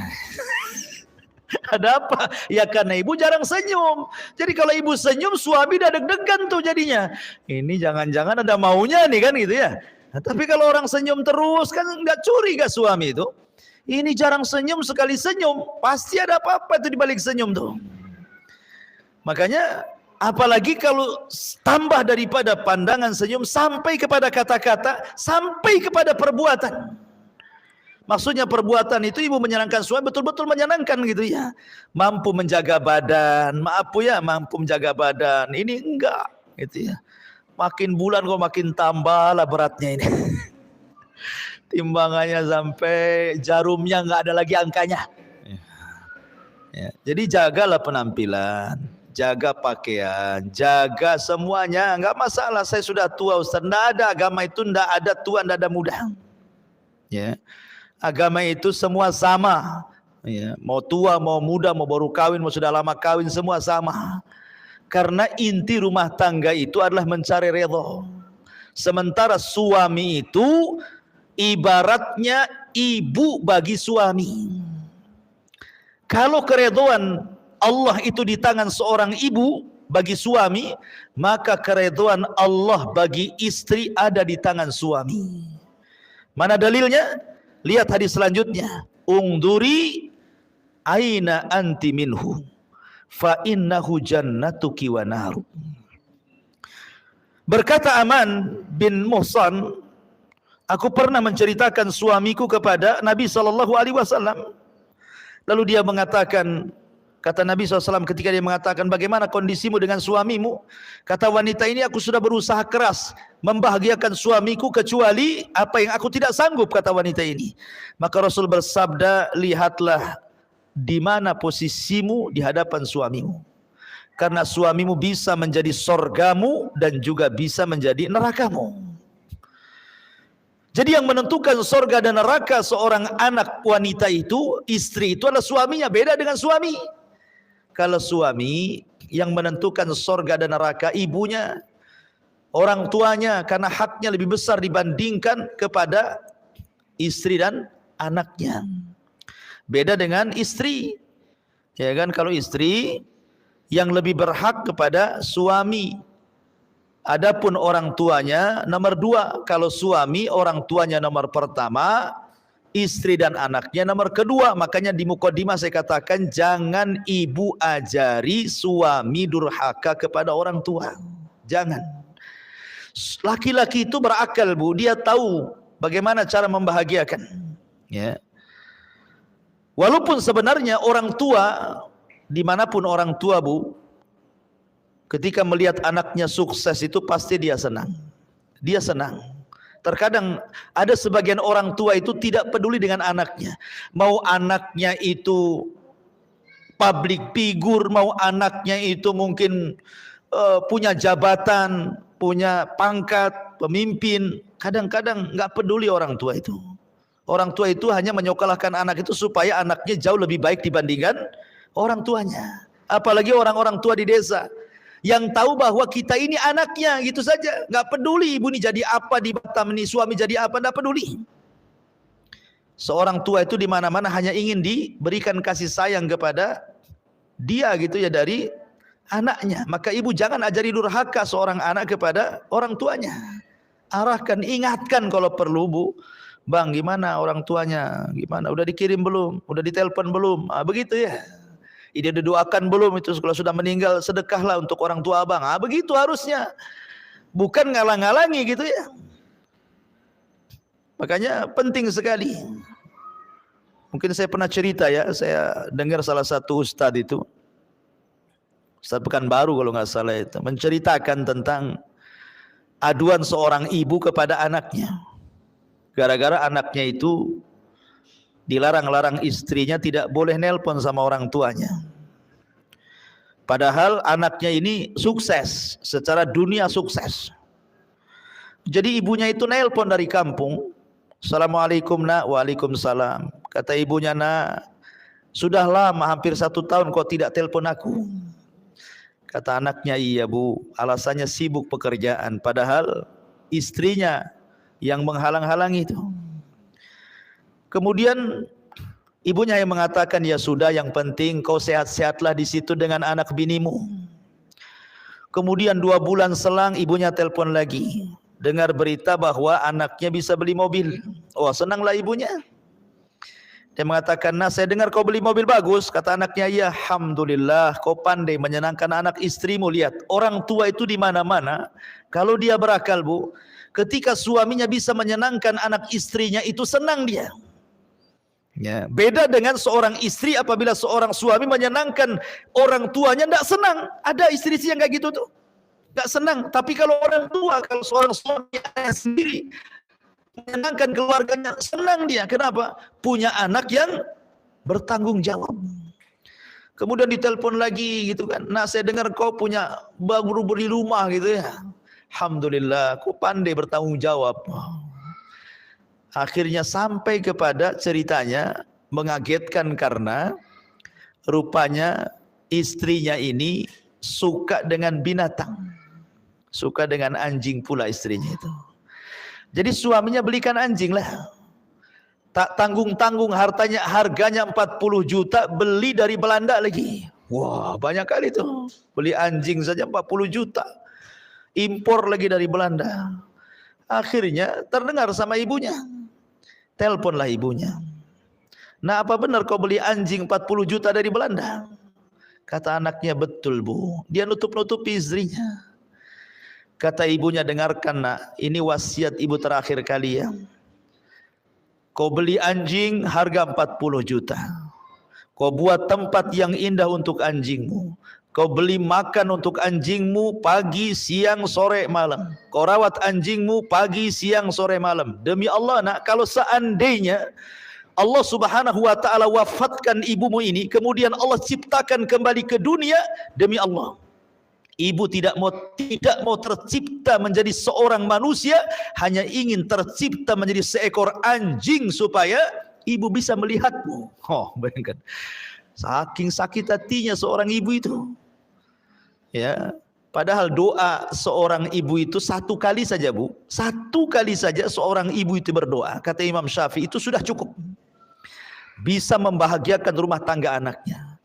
Ada apa? Ya karena ibu jarang senyum. Jadi kalau ibu senyum, suami dah deg-degan tuh jadinya. Ini jangan-jangan ada maunya nih kan gitu ya. Nah, tapi kalau orang senyum terus kan nggak curiga suami itu. Ini jarang senyum, sekali senyum pasti ada apa-apa itu di balik senyum tuh. Makanya apalagi kalau tambah daripada pandangan senyum sampai kepada kata-kata, sampai kepada perbuatan. Maksudnya perbuatan itu ibu menyenangkan suami, betul-betul menyenangkan gitu ya. Mampu menjaga badan, maaf ya, mampu menjaga badan. Ini enggak gitu ya. Makin bulan kok makin tambah lah beratnya ini. Timbangannya sampai jarumnya enggak ada lagi angkanya. Ya, jadi jagalah penampilan, jaga pakaian, jaga semuanya, enggak masalah. Saya sudah tua Ustaz, enggak ada agama itu, enggak ada tua, enggak ada muda. Ya. Agama itu semua sama. Ya, mau tua, mau muda, mau baru kawin, mau sudah lama kawin, semua sama. Karena inti rumah tangga itu adalah mencari redha. Sementara suami itu ibaratnya ibu bagi suami. Kalau keredhaan Allah itu di tangan seorang ibu bagi suami, maka keredhaan Allah bagi istri ada di tangan suami. Mana dalilnya? Lihat hadis selanjutnya. Ungduri aina anti minhu fa innahu jannatuki wa naru. Berkata Aman bin Muhsan, aku pernah menceritakan suamiku kepada Nabi SAW. Lalu dia mengatakan, kata Nabi SAW ketika dia mengatakan, bagaimana kondisimu dengan suamimu? Kata wanita ini, aku sudah berusaha keras membahagiakan suamiku kecuali apa yang aku tidak sanggup, kata wanita ini. Maka Rasul bersabda, lihatlah di mana posisimu di hadapan suamimu. Karena suamimu bisa menjadi sorgamu dan juga bisa menjadi nerakamu. Jadi yang menentukan sorga dan neraka seorang anak wanita itu, istri itu adalah suaminya, beda dengan suami. Kalau suami yang menentukan sorga dan neraka ibunya, orang tuanya, karena haknya lebih besar dibandingkan kepada istri dan anaknya. Beda dengan istri, ya kan? Kalau istri yang lebih berhak kepada suami. Adapun orang tuanya nomor 2. Kalau suami orang tuanya nomor pertama, istri dan anaknya nomor kedua. Makanya di mukadimah saya katakan jangan ibu ajari suami durhaka kepada orang tua. Jangan. Laki-laki itu berakal, Bu, dia tahu bagaimana cara membahagiakan. Ya. Walaupun sebenarnya orang tua, dimanapun orang tua, Bu, ketika melihat anaknya sukses itu pasti dia senang. Dia senang. Terkadang ada sebagian orang tua itu tidak peduli dengan anaknya. Mau anaknya itu public figure, mau anaknya itu mungkin punya jabatan, punya pangkat, pemimpin, kadang-kadang nggak peduli orang tua itu. Orang tua itu hanya menyokolahkan anak itu supaya anaknya jauh lebih baik dibandingkan orang tuanya. Apalagi orang-orang tua di desa yang tahu bahwa kita ini anaknya, gitu saja, nggak peduli ibu ini jadi apa di Batam ini, suami jadi apa, nggak peduli. Seorang tua itu di mana-mana hanya ingin diberikan kasih sayang kepada dia gitu ya dari anaknya. Maka ibu jangan ajari durhaka seorang anak kepada orang tuanya. Arahkan, ingatkan kalau perlu, Bu, Bang, gimana orang tuanya? Gimana? Udah dikirim belum? Udah ditelepon belum? Begitu ya. Dia didoakan belum itu kalau sudah meninggal, sedekahlah untuk orang tua abang. Begitu harusnya. Bukan ngalang-ngalangi gitu ya. Makanya penting sekali. Mungkin saya pernah cerita ya, saya dengar salah satu ustadz itu, Ustadz Pekanbaru kalau nggak salah itu, menceritakan tentang aduan seorang ibu kepada anaknya. Gara-gara anaknya itu dilarang-larang istrinya tidak boleh nelpon sama orang tuanya. Padahal anaknya ini sukses, secara dunia sukses. Jadi ibunya itu nelpon dari kampung. Assalamualaikum nak. Waalaikumsalam. Kata ibunya, nak, sudah lama hampir 1 tahun kau tidak telepon aku. Kata anaknya, iya bu, alasannya sibuk pekerjaan. Padahal istrinya yang menghalang-halangi itu. Kemudian ibunya yang mengatakan, ya sudah, yang penting kau sehat-sehatlah di situ dengan anak binimu. Kemudian 2 bulan selang ibunya telepon lagi, dengar berita bahwa anaknya bisa beli mobil. Oh, senanglah ibunya. Dia mengatakan, nah saya dengar kau beli mobil bagus. Kata anaknya, ya alhamdulillah, kau pandai menyenangkan anak istrimu. Lihat, orang tua itu di mana-mana. Kalau dia berakal bu, ketika suaminya bisa menyenangkan anak istrinya, itu senang dia. Ya, beda dengan seorang istri apabila seorang suami menyenangkan orang tuanya, tidak senang. Ada istri yang kayak gitu tuh, tidak senang. Tapi kalau orang tua, kalau seorang suami sendiri menyenangkan keluarganya, senang dia. Kenapa? Punya anak yang bertanggung jawab. Kemudian ditelepon lagi gitu kan, nah saya dengar kau punya baru beli rumah gitu ya. Alhamdulillah, kau pandai bertanggung jawab. Akhirnya sampai kepada ceritanya mengagetkan karena rupanya istrinya ini suka dengan binatang, suka dengan anjing pula istrinya itu. Jadi suaminya belikan anjing lah, tak tanggung-tanggung harganya 40 juta, beli dari Belanda lagi. Wah, banyak kali tuh, beli anjing saja 40 juta, impor lagi dari Belanda. Akhirnya terdengar sama ibunya, teleponlah ibunya. Nah, apa benar kau beli anjing 40 juta dari Belanda? Kata anaknya, betul bu. Dia nutup-nutupi istrinya. Kata ibunya, dengarkan nak, ini wasiat ibu terakhir kali ya. Kau beli anjing harga 40 juta. Kau buat tempat yang indah untuk anjingmu. Kau beli makan untuk anjingmu pagi, siang, sore, malam. Kau rawat anjingmu pagi, siang, sore, malam. Demi Allah nak, kalau seandainya Allah subhanahu wa ta'ala wafatkan ibumu ini, kemudian Allah ciptakan kembali ke dunia, demi Allah, ibu tidak mau tercipta menjadi seorang manusia, hanya ingin tercipta menjadi seekor anjing supaya ibu bisa melihatmu. Oh, bayangkan. Saking sakit hatinya seorang ibu itu. Ya, padahal doa seorang ibu itu 1 kali saja bu, 1 kali saja seorang ibu itu berdoa, kata Imam Syafi'i, itu sudah cukup bisa membahagiakan rumah tangga anaknya.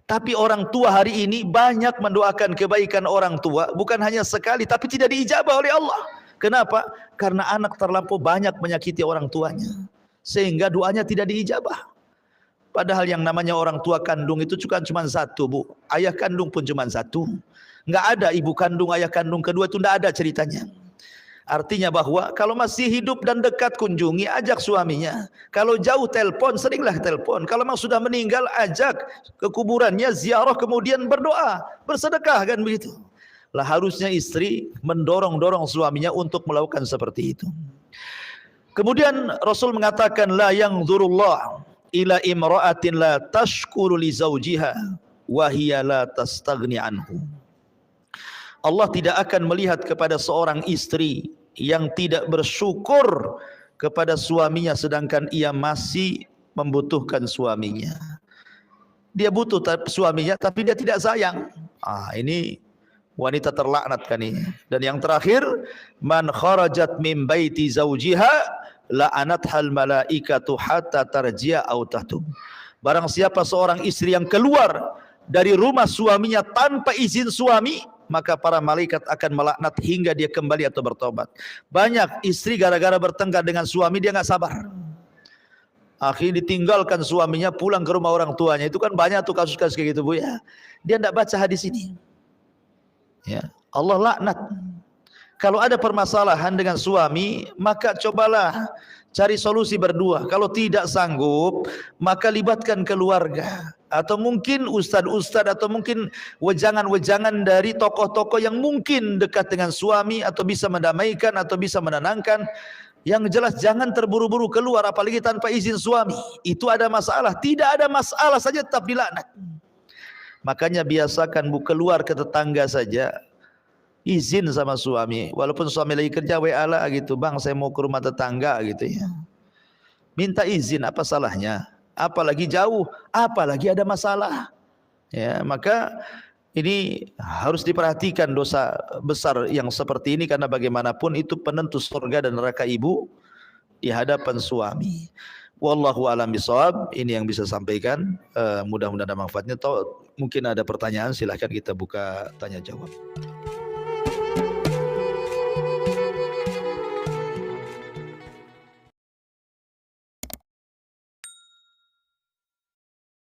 Tapi orang tua hari ini banyak mendoakan kebaikan orang tua, bukan hanya sekali, tapi tidak diijabah oleh Allah. Kenapa? Karena anak terlampau banyak menyakiti orang tuanya, sehingga doanya tidak diijabah. Padahal yang namanya orang tua kandung itu cuma 1 bu, ayah kandung pun cuma 1. Nggak ada ibu kandung, ayah kandung kedua, itu nggak ada ceritanya. Artinya bahwa kalau masih hidup dan dekat, kunjungi, ajak suaminya. Kalau jauh, telepon, seringlah telepon. Kalau memang sudah meninggal, ajak ke kuburannya, ziarah, kemudian berdoa, bersedekah, kan begitu. Lah harusnya istri mendorong-dorong suaminya untuk melakukan seperti itu. Kemudian Rasul mengatakan, la yanzurullah ila imra'atin la tashkuru li zawjiha wa hiya la tastaghni anhu. Allah tidak akan melihat kepada seorang istri yang tidak bersyukur kepada suaminya sedangkan ia masih membutuhkan suaminya. Dia butuh suaminya tapi dia tidak sayang. Ini wanita terlaknat kan ini. Dan yang terakhir, man kharajat min baiti zawjiha la'anathal malaikatu hatta tarji'a aw tahtub. Barang siapa seorang istri yang keluar dari rumah suaminya tanpa izin suami, maka para malaikat akan melaknat hingga dia kembali atau bertobat. Banyak istri gara-gara bertengkar dengan suami dia nggak sabar. Akhirnya ditinggalkan suaminya pulang ke rumah orang tuanya. Itu kan banyak tuh kasus-kasus kayak gitu, Bu ya. Dia tidak baca hadis ini. Ya, Allah laknat. Kalau ada permasalahan dengan suami, maka cobalah cari solusi berdua. Kalau tidak sanggup, maka libatkan keluarga. Atau mungkin ustadz-ustadz atau mungkin wejangan-wejangan dari tokoh-tokoh yang mungkin dekat dengan suami atau bisa mendamaikan atau bisa menenangkan. Yang jelas jangan terburu-buru keluar apalagi tanpa izin suami. Itu ada masalah. Tidak ada masalah saja tetap dilaknat. Makanya biasakan Bu keluar ke tetangga saja. Izin sama suami. Walaupun suami lagi kerja WA lah gitu. Bang saya mau ke rumah tetangga gitu ya. Minta izin, apa salahnya? Apalagi jauh, apalagi ada masalah. Ya, maka ini harus diperhatikan dosa besar yang seperti ini karena bagaimanapun itu penentu surga dan neraka ibu di hadapan suami. Wallahu a'lam bishawab. Ini yang bisa sampaikan. Mudah-mudahan ada manfaatnya. Atau mungkin ada pertanyaan, silahkan kita buka tanya jawab.